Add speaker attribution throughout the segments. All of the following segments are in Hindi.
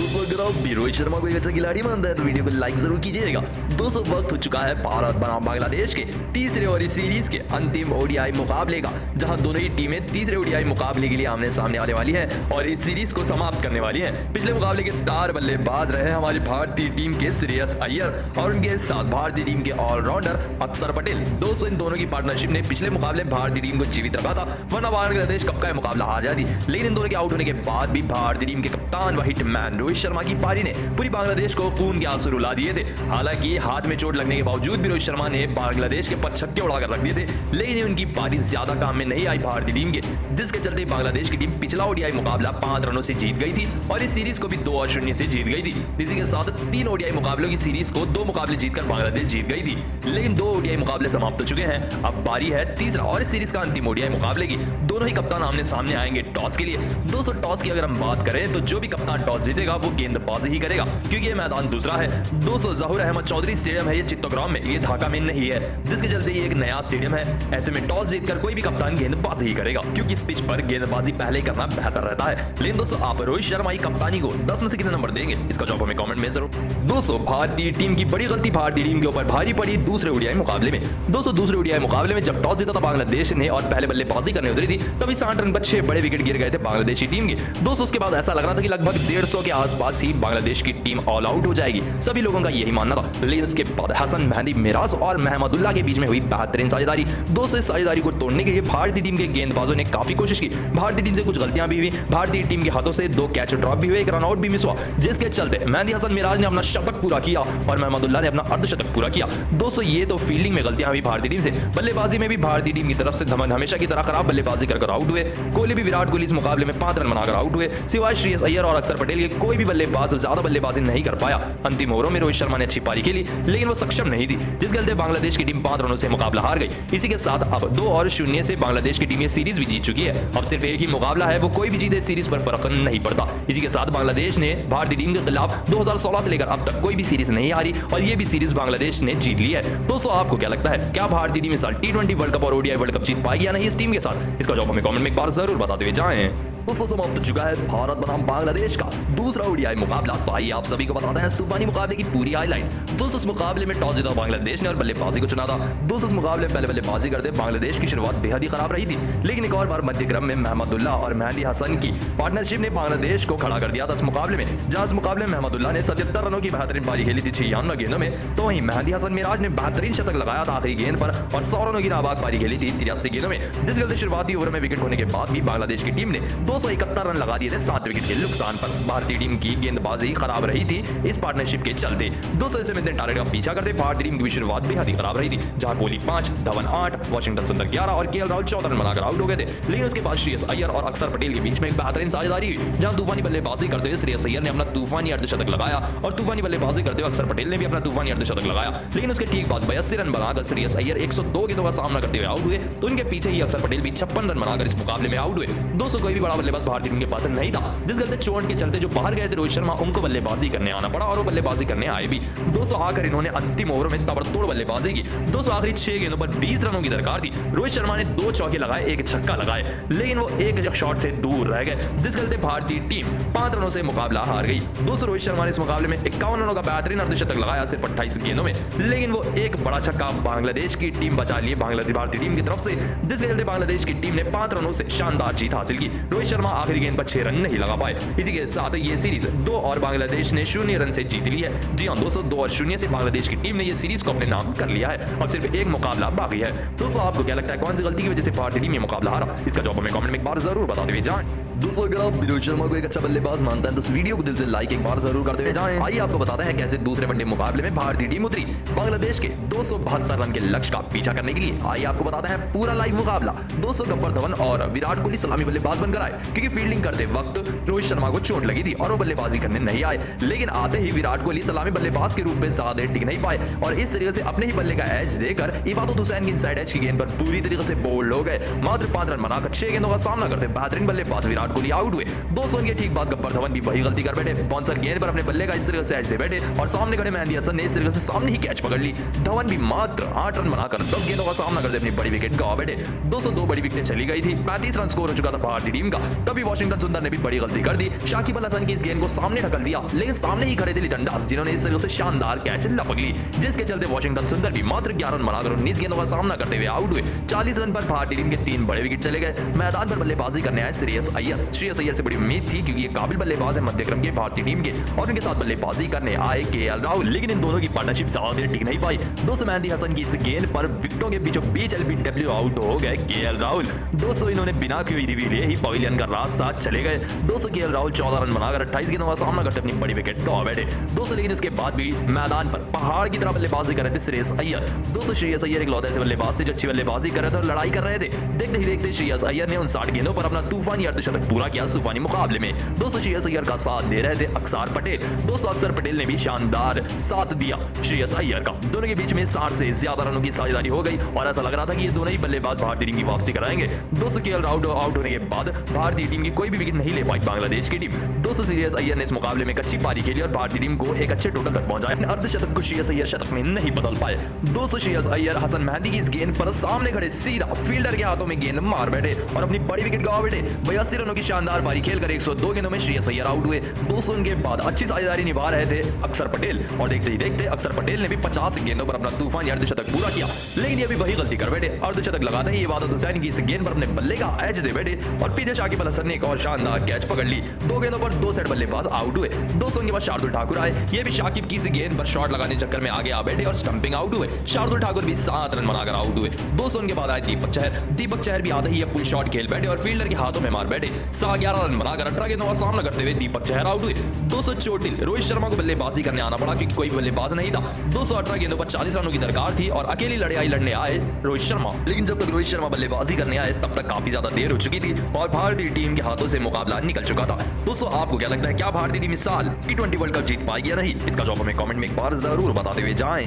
Speaker 1: दोस्तों अगर आप भी रोहित शर्मा को एक अच्छा खिलाड़ी मानते हैं तो वीडियो को लाइक जरूर कीजिएगा। दोस्तों वक्त हो चुका है भारत बनाम बांग्लादेश के तीसरे और इस सीरीज के अंतिम ओडीआई मुकाबले का, जहां दोनों ही टीमें तीसरे ओडीआई मुकाबले के लिए आमने सामने आने वाली हैं और इस सीरीज को समाप्त करने वाली हैं। पिछले मुकाबले के स्टार बल्लेबाज रहे हमारी भारतीय टीम के श्रेयस अय्यर और उनके साथ भारतीय टीम के ऑलराउंडर अक्षर पटेल। दोस्तों इन दोनों की पार्टनरशिप ने पिछले मुकाबले में भारतीय टीम को जीवित रखा था, वरना बांग्लादेश कप का मुकाबला हार जाती। लेकिन इन दोनों के आउट होने के बाद भी भारतीय टीम के कप्तान व हिटमैन रोहित शर्मा की पारी ने पूरी बांग्लादेश को खून के आंसू रुला दिए थे। हालांकि हाथ में चोट लगने के बावजूद भी रोहित शर्मा ने बांग्लादेश के 5 छक्के उड़ाकर रख दिए थे, लेकिन उनकी पारी ज्यादा काम में नहीं आई भारतीय टीम के, जिसके चलते बांग्लादेश की टीम पिछला ओडीआई मुकाबला 5 रनों से जीत गई थी और इस सीरीज को भी 2-0 से जीत गई थी। इसी के साथ 3 ओडीआई मुकाबलों की सीरीज को 2 मुकाबले जीतकर बांग्लादेश जीत गई थी। लेकिन 2 ओडीआई मुकाबले समाप्त हो चुके हैं, अब बारी है तीसरा और इस सीरीज का अंतिम ओडीआई मुकाबले की। दोनों ही कप्तान आमने सामने आएंगे टॉस के लिए। दोस्तों टॉस की अगर हम बात करें तो जो भी कप्तान टॉस जीतेगा वो गेंदबाजी ही करेगा, क्योंकि ये मैदान दूसरा है। दोस्तों जहूर अहमद चौधरी स्टेडियम है ये चित्तौड़गढ़ में, ये ढाका में नहीं है, जिसके चलते ये एक नया स्टेडियम है। ऐसे में टॉस जीतकर कोई भी कप्तान गेंदबाजी ही करेगा, क्योंकि इस पिच पर गेंदबाजी पहले करना बेहतर रहता है। लेकिन दोस्तों आप रोहित शर्मा की कप्तानी को 10 में से कितने नंबर देंगे, इसका जवाब हमें कमेंट में जरूर। दोस्तों भारतीय टीम की बड़ी गलती भारतीय टीम के ऊपर भारी पड़ी दूसरे ओडीआई मुकाबले में। दोस्तों दूसरे ओडीआई मुकाबले में जब टॉस जीता था बांग्लादेश ने और पहले बल्लेबाजी करने उतरी थी, तभी 60 रन पर 6 बड़े विकेट गिर गए थे बांग्लादेशी टीम के। दोस्तों उसके बाद ऐसा लग रहा था कि लगभग 150 के आसपास ही बांग्लादेश की टीम ऑल आउट हो जाएगी, सभी लोगों का यही मानना था। लेकिन उसके बाद हसन, मेहदी, मिराज और महमदुल्लाह के बीच में हुई बेहतरीन साझेदारी। दोस्तों इस साझेदारी को तोड़ने के लिए भारतीय टीम के गेंदबाजों ने काफी कोशिश की। भारतीय टीम से कुछ गलतियां भी हुई, भारतीय टीम के हाथों से 2 कैच ड्रॉप भी हुए, 1 रनआउट भी मिस हुआ, जिसके चलते मेहदी हसन मिराज ने अपना शतक पूरा किया और महमदुल्लाह ने अपना अर्धशतक पूरा किया। दोस्तों ये तो फील्डिंग में गलतियां हुई भारतीय टीम से, बल्लेबाजी में भी भारतीय टीम की तरफ से धमन हमेशा की तरह खराब बल्लेबाजी कर आउट हुए। कोहली भी विराट कोहली इस मुकाबले में 5 रन बनाकर आउट हुए। सिवाय श्रेयस अय्यर और अक्षर पटेल के कोई भी बल्लेबाज ज्यादा बल्लेबाजी नहीं कर पाया। अंतिम ओवरों में रोहित शर्मा ने अच्छी पारी खेली, लेकिन वो सक्षम नहीं थी, जिसके चलते बांग्लादेश की टीम 5 रनों से मुकाबला हार गई। इसी के साथ अब 2-0 से बांग्लादेश की टीम ये सीरीज भी जीत चुकी है। अब सिर्फ एक ही मुकाबला है, वो कोई भी जीते सीरीज पर फर्क नहीं पड़ता। इसी के साथ बांग्लादेश ने भारतीय टीम के खिलाफ 2016 से लेकर अब तक कोई भी सीरीज नहीं हारी और ये भी सीरीज बांग्लादेश ने जीत ली है। दोस्तों आपको क्या लगता है, क्या भारतीय टीम इस साल T20 वर्ल्ड कप और ओडीआई वर्ल्ड कप जीत पाएगी या नहीं इस टीम के साथ? इसका जवाब हमें कमेंट में एक बार जरूर बताते हुए जाएं। दोस्तों समाप्त हो चुका है भारत बनाम बांग्लादेश का दूसरा ओडीआई मुकाबला। तो आइए आप सभी को बताते हैं इस तूफानी मुकाबले की पूरी हाईलाइट। दोस्तों इस मुकाबले में टॉस जीता बांग्लादेश ने और बल्लेबाजी को चुना था। दोस्तों इस मुकाबले में पहले बल्लेबाजी करते बांग्लादेश की शुरुआत बेहद ही खराब रही थी, लेकिन एक और बार मध्यक्रम में महमदुल्लाह और मेहदी हसन की पार्टनरशिप ने बांग्लादेश को खड़ा कर दिया था इस मुकाबले में। जहां इस मुकाबले में महमदुल्लाह ने 77 रनों की बेहतरीन पारी खेली थी 56 गेंदों में, तो वहीं मेहदी हसन मिराज ने बेहतरीन शतक लगाया था आखिरी गेंद पर और 100 रनों की नाबाद पारी खेली थी 83 गेंदों में, जिसके चलते शुरुआती ओवर में विकेट खोने के बाद भी बांग्लादेश की टीम ने 271 रन लगा दिए थे 7 विकेट के नुकसान पर। भारतीय टीम की गेंदबाजी खराब रही थी इस पार्टनरशिप के चलते। 200 से में टारगेट का पीछा करते भारतीय टीम की शुरुआत बेहद ही खराब रही थी, जहां कोहली 5, धवन 8, वाशिंगटन सुंदर 11 और केएल राहुल 14 रन बनाकर आउट हो गए थे। लेकिन उसके बाद श्रेयस अय्यर और अक्षर पटेल के बीच में एक बेहतरीन साझेदारी हुई, जहां तूफानी बल्लेबाजी करते हुए श्रेयस अय्यर ने अपना तूफानी अर्धशतक लगाया और तूफानी बल्लेबाजी करते हुए अक्षर पटेल ने भी अपना तूफानी अर्धशतक लगाया। लेकिन उसके ठीक बाद 82 रन बनाकर श्रेयस अय्यर 102 गेंदों का सामना करते हुए आउट हुए, तो उनके पीछे ही अक्षर पटेल भी 56 रन बनाकर इस मुकाबले में आउट हुए। दोस्तों कोई भी बड़ा बल्लेबाज भारतीय टीम के पास नहीं था, जिस गलते चोट के चलते जो बाहर गए थे रोहित शर्मा, उनको बल्लेबाजी करने आना पड़ा और वो बल्लेबाजी करने आए भी। दोस्तों आकर इन्होंने अंतिम ओवर में ताबड़तोड़ बल्लेबाजी की। दोस्तों आखिरी 6 गेंदों पर 20 रनों की दरकार थी। रोहित शर्मा ने 2 चौके लगाए, 1 छक्का लगाए, लेकिन वो एक शॉट से दूर रह गए, जिस चलते भारतीय टीम 5 रनों से मुकाबला हार गई। दोस्तों रोहित शर्मा ने इस मुकाबले में 51 रनों का बेहतरीन अर्धशतक लगाया सिर्फ 28 गेंदों में, लेकिन वो एक बड़ा छक्का बांग्लादेश की टीम बचा लिए भारतीय टीम की तरफ से, जिसके चलते बांग्लादेश की टीम ने 5 रनों से शानदार जीत हासिल की। रोहित शर्मा आखिरी गेंद पर 6 रन नहीं लगा पाए। इसी के साथ ये सीरीज 2 और बांग्लादेश ने 0 रन से जीत ली है। जी हां दोस्तों 2-0 से बांग्लादेश की टीम ने ये सीरीज को अपने नाम कर लिया है और सिर्फ एक मुकाबला बाकी है। दोस्तों आपको क्या लगता है, कौन सी गलती की वजह से भारतीय टीम ये मुकाबला हारा? इसका जवाब हमें कमेंट में एक बार जरूर बताते हुए जाएं। दोस्तों अगर आप रोहित शर्मा को एक अच्छा बल्लेबाज मानते हैं तो इस वीडियो को दिल से लाइक एक बार जरूर करते हुए जाएं। आइए आपको बताते हैं कैसे दूसरे वनडे मुकाबले में भारतीय टीम उतरी बांग्लादेश के 272 रन के लक्ष्य का पीछा करने के लिए। आइए आपको बताते हैं पूरा लाइव मुकाबला। दोस्तों गब्बर धवन और विराट कोहली सलामी बल्लेबाज बनकर आए, क्योंकि फील्डिंग करते वक्त रोहित शर्मा को चोट लगी थी और वो बल्लेबाजी करने नहीं आए। लेकिन आते ही विराट कोहली सलामी बल्लेबाज के रूप में ज्यादा देर टिक नहीं पाए और इस तरीके से अपने ही बल्ले का एज देकर इबादत हुसैन की इनसाइड एज की गेंद पर पूरी तरीके से बोल्ड हो गए। मात्र 5 रन बनाकर 6 गेंदों का सामना करते बेहतरीन बल्लेबाज विराट विराट कोहली आउट हुए। दोस्तों उनके ठीक बाद गब्बर धवन भी वही गलती कर बैठे। बाउंसर गेंद पर अपने बल्ले का इस तरह से एज से बैठे और सामने खड़े मेहंदी हसन ने इस तरह से सामने ही कैच पकड़ ली। धवन भी मात्र 8 रन बनाकर 10 गेंदों का सामना करते अपनी बड़ी विकेट गवा बैठे। 202 बड़ी विकेटें चली गई थी। 35 रन स्कोर हो चुका था भारतीय टीम का। तभी वॉशिंगटन सुंदर ने भी बड़ी गलती कर दी। शाकिब अल हसन की इस गेंद को सामने ढकल दिया, लेकिन सामने ही खड़े थे लिटन दास जिन्होंने इस तरह से शानदार कैच लपक ली, जिसके चलते वॉशिंगटन सुंदर भी मात्र 11 रन बनाकर 19 गेंदों का सामना करते हुए आउट हुए। 40 रन पर भारतीय टीम के 3 बड़े विकेट चले गए। मैदान पर बल्लेबाजी करने आए श्रेयस अय्यर। श्रेयस अय्यर से बड़ी उम्मीद थी क्योंकि ये काबिल बल्लेबाज है मध्यक्रम के भारतीय टीम के, और उनके साथ बल्लेबाजी करने आए केएल राहुल, लेकिन इन दोनों की पार्टनरशिप ज्यादा देर टिक नहीं पाई। दोस्तों मेहंदी हसन की इस गेंद पर विकेटों के बीचों बीच एलबीडब्ल्यू आउट हो गए केएल राहुल। दोस्तों इन्होंने बिना कोई रिव्यू लिए ही पवेलियन का रास्ता चले गए। दोस्तों केएल राहुल 14 रन बनाकर 28 गेंदों का सामना करते अपनी बड़ी विकेट गवा बैठे। दोस्तों लेकिन इसके बाद भी मैदान पर पहाड़ की तरह बल्लेबाजी कर रहे थे श्रेयस अय्यर। दोस्तों श्रेयस अय्यर एक लौते ऐसे बल्लेबाज थे जो अच्छी बल्लेबाजी कर रहे थे और लड़ाई कर रहे थे। देखते ही देखते श्रेयस अय्यर ने 59 गेंदों पर अपना तूफानी अर्धशतक पूरा किया तूफानी मुकाबले में। दोस्तों श्रेयस अय्यर का साथ दे रहे थे अक्षर पटेल। दोस्तों अक्षर पटेल ने भी शानदार साथ दिया श्रेयस अय्यर का। दोनों के बीच में 60 से ज्यादा रनों की साझेदारी हो गई और ऐसा लग रहा था कि ये दोनों ही बल्लेबाज भारतीय टीम की वापसी कराएंगे। दोस्तों केएल राहुल आउट होने के बाद भारतीय टीम की कोई भी विकेट नहीं ले पाई बांग्लादेश की टीम। दोस्तों श्रेयस अय्यर ने इस मुकाबले में एक अच्छी पारी खेली और भारतीय टीम को एक अच्छे टोटल तक पहुंचाया। अर्धशतक को श्रेयस अय्यर शतक में नहीं बदल पाए। दोस्तों श्रेयस अय्यर हसन मेहंदी की इस गेंद पर सामने खड़े सीधा फील्डर के हाथों में गेंद मार बैठे और अपनी बड़ी विकेट गवा बैठे। 82 रनों की शानदार पारी खेलकर 102 गेंदों में श्रेयस अय्यर आउट हुए। दोस्तों उनके बाद अच्छी साझेदारी निभा रहे थे अक्षर पटेल और देखते ही देखते अक्षर पटेल ने भी 50 गेंदों पर अपना तूफानी अर्धशतक पूरा किया, लेकिन ये भी वही गलती कर बैठे। अर्धशतक लगाते ही इबादत हुसैन की इस गेंद पर अपने बल्ले का एज दे बैठे और पीछे शाकिब अल हसन ने एक और शानदार कैच पकड़ ली। 2 गेंदों पर 2 सेट बल्लेबाज आउट हुए। दोस्तों उनके बाद शार्दुल ठाकुर आए। ये भी शाकिब की इस गेंद पर शॉट लगाने चक्कर में आगे आ बैठे और स्टंपिंग आउट हुए। शार्दुल ठाकुर भी 7 रन बनाकर आउट हुए। दोस्तों उनके बाद आए दीपक चहर। दीपक चहर भी आधे ही पुल शॉट खेल बैठे और फील्डर के हाथों में मार बैठे। 11 रन बनाकर 18 गेंदों का सामना करते हुए दीपक चहर आउट हुए। 200 चोटिल रोहित शर्मा को बल्लेबाजी करने आना पड़ा क्योंकि कोई बल्लेबाज नहीं था। 218 गेंदों पर 40 रनों की दरकार थी और अकेली लड़ाई लड़ने आए रोहित शर्मा, लेकिन जब तक रोहित शर्मा बल्लेबाजी करने आए तब तक काफी ज्यादा देर हो चुकी थी और भारतीय टीम के हाथों से मुकाबला निकल चुका था। दोस्तों आपको क्या लगता है, क्या भारतीय टीम इस साल T20 वर्ल्ड कप जीत पाएगी या नहीं? इसका जवाब हमें कमेंट में एक बार जरूर बताते हुए जाएं।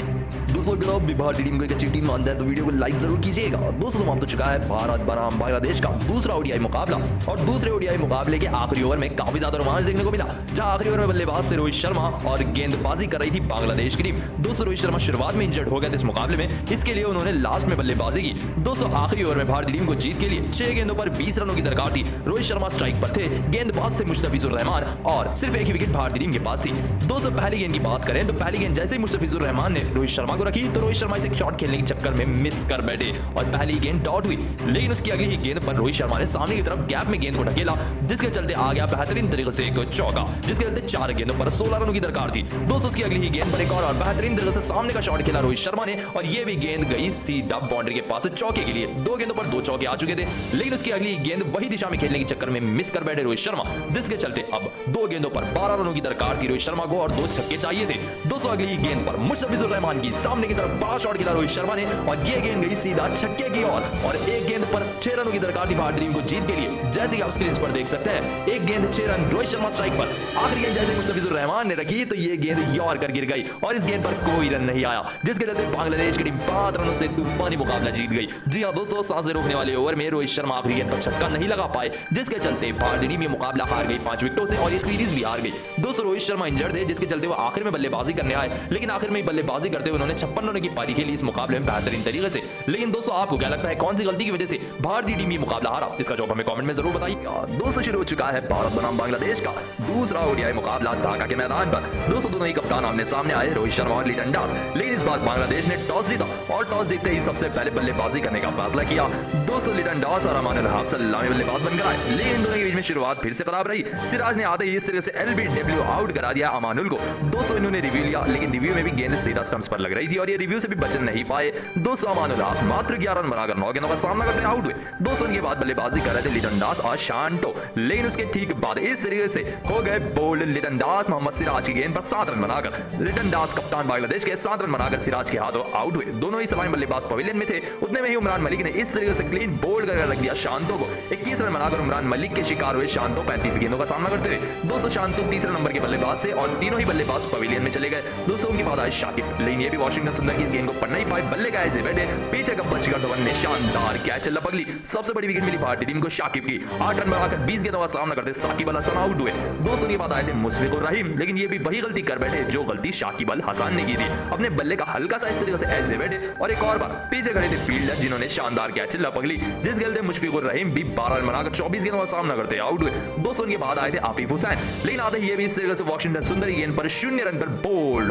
Speaker 1: दोस्तों अगर आप भी भारतीय टीम को एक अच्छी टीम मानते हैं तो वीडियो को लाइक जरूर कीजिएगा। दोस्तों समाप्त हो चुका है भारत बनाम बांग्लादेश का दूसरा ओडीआई मुकाबला और दूसरे ओडीआई मुकाबले के आखिरी ओवर में काफी ज्यादा रोमांच देखने को मिला, जहां आखिरी ओवर में बल्लेबाज से रोहित शर्मा और गेंदबाजी कर रही थी बांग्लादेश की टीम। दोस्तों रोहित शर्मा शुरुआत में इंजर्ड हो गए थे इस मुकाबले में, इसके लिए उन्होंने लास्ट में बल्लेबाजी की। दोस्तों आखिरी ओवर में भारतीय टीम को जीत के लिए 6 गेंदों पर 20 रनों की दरकार थी। रोहित शर्मा स्ट्राइक पर थे, गेंदबाज से मुस्तफिजुर रहमान और सिर्फ एक ही विकेट भारतीय टीम के पास थी। दोस्तों पहली गेंद की बात करें तो पहली गेंद जैसे ही मुस्तफिजुर रहमान ने रोहित शर्मा को रखी तो रोहित शर्मा इसे शॉट खेलने के चक्कर में मिस कर बैठे और पहली गेंद डॉट हुई, लेकिन उसकी अगली ही गेंद पर रोहित शर्मा ने सामने की तरफ गैप में गेंद को ढकेला, जिसके चलते आ गया बेहतरीन तरीके से एक चौका, जिसके चलते 4 गेंदों पर 16 रनों की दरकार थी। दोस्तों उसकी अगली ही गेंद पर एक और बेहतरीन तरीके से सामने का शॉट खेला रोहित शर्मा ने और ये भी गेंद गई सीधा बाउंड्री के पास चौके के लिए। 2 गेंदों पर 2 चौके आ चुके थे, लेकिन उसकी अगली गेंद वही दिशा में खेलने के चक्कर में मिस कर बैठे रोहित शर्मा, जिसके चलते अब 2 गेंदों पर 12 रनों की दरकार थी रोहित शर्मा को और 2 छक्के चाहिए थे। दोस्तों अगली गेंद पर मुस्तफिजुर रहमान की सामने की तरफ बड़ा शॉट खेला रोहित शर्मा ने और ये गेंद गई सीधा छक्के की ओर और एक गेंद पर 6 रनों की दरकार थी भारतीय टीम को जीत के लिए। जैसे कि आप स्क्रीन पर देख सकते हैं, एक गेंद 6 रन रोहित शर्मा स्ट्राइक पर, आखिरी गेंद जैसे मुस्तफिजुर रहमान ने रखी तो ये गेंद यॉर कर गिर गई और इस गेंद पर कोई रन नहीं आया, जिसके चलते बांग्लादेश की टीम 5 रनों से तूफानी मुकाबला जीत गई। जी हां दोस्तों, सांसें रोकने वाले ओवर में रोहित शर्मा आखिरी गेंद पर छक्का नहीं लगा पाए, जिसके चलते भारतीय टीम ये मुकाबला हार गई 5 विकेटों से और ये सीरीज भी हार गई। दोस्तों रोहित शर्मा इंजर्ड थे, जिसके चलते वो आखिर में बल्लेबाजी करने आए, लेकिन आखिर में बल्लेबाजी करते हुए उन्होंने 56 रनों की पारी खेली इस मुकाबले में बेहतरीन तरीके से। लेकिन दोस्तों आपको क्या लगता है, कौन सी गलती की वजह से भारतीय टीम ये मुकाबला हारा? इसका जवाब हमें कमेंट में जरूर बताइएगा। दोस्तों शुरू हो चुका है भारत बनाम बांग्लादेश का दूसरा ओडीआई मुकाबला ढाका के मैदान पर। दोस्तों दोनों ही कप्तान आमने सामने आए, रोहित शर्मा और लिटन दास, लेकिन इस बार बांग्लादेश ने टॉस जीता और टॉस जीतते ही सबसे पहले बल्लेबाजी करने का फैसला किया। दोस्तों लिटन दास और अमानुल हक सलामी बल्लेबाज बनकर आए, लेकिन दोनों के बीच में शुरुआत फिर से खराब रही। सिराज ने आते ही इस तरह से एलबीडब्ल्यू आउट करा दिया अमानुल को। दोस्तों इन्होंने रिव्यू लिया, लेकिन रिव्यू में भी गेंद सीधा स्टंप्स पर लग रही थी और ये रिव्यू से भी बच नहीं पाए। दोस्तों अमानुल हक मात्र 11 रन बनाकर 9 गेंदों का सामना करते आउट हुए। दोस्तों इनके बाद बल्लेबाजी कर रहे थे लिटन दास और शांटो, लेकिन उसके ठीक बाद इस तरीके से हो गए बोल्ड लिटन दास। मोहम्मद सिराज की गेंद पर 7 रन बनाकर लिटन दास कप्तान बांग्लादेश के 7 रन बनाकर सिराज के हाथों आउट हुए। दोनों ही सलामी बल्लेबाज पवेलियन में थे, उतने में ही उमरान मलिक ने इस तरीके से क्लीन बोल्ड कर रख दिया शांतो को। 21 रन बनाकर उमरान मलिक के शिकार हुए शांतो 35 गेंदों का सामना करते हुए। दोस्तों शांतो तीसरे नंबर के बल्लेबाज से और तीनों ही बल्लेबाज पवेलियन में चले गए। दोस्तों उनके बाद आए शाकिब, लेकिन ये भी वॉशिंगटन सुंदर की इस गेंद को पढ़ नहीं पाए, बल्ले का ऐसे बैठे पीछे गब्बर शिखर धवन ने शानदार कैच लपक ली। सबसे बड़ी विकेट मिली भारतीय टीम को शाकिब की, 8 रन रन बनाकर 20 गेंदों का सामना करते साकिब अल हसन आउट हुए। 200 के बाद आए थे मुशफिक उर रहीम, लेकिन ये भी वही गलती कर बैठे जो गलती शाकिब अल हसन ने की थी। अपने बल्ले का हल्का सा इस तरीके से ऐसे बैठे और एक और बार पीछे खड़े थे फील्डर जिन्होंने शानदार कैच लपक ली, जिस खेलते मुशफिक उर रहीम भी 12 रन बनाकर 24 गेंदों का सामना करते आउट हुए। 200 के बाद आए थे आफिफ हुसैन, लेकिन आते ही ये भी इस तरीके से वॉशिंगटन सुंदर की गेंद पर 0 रन पर बोल्ड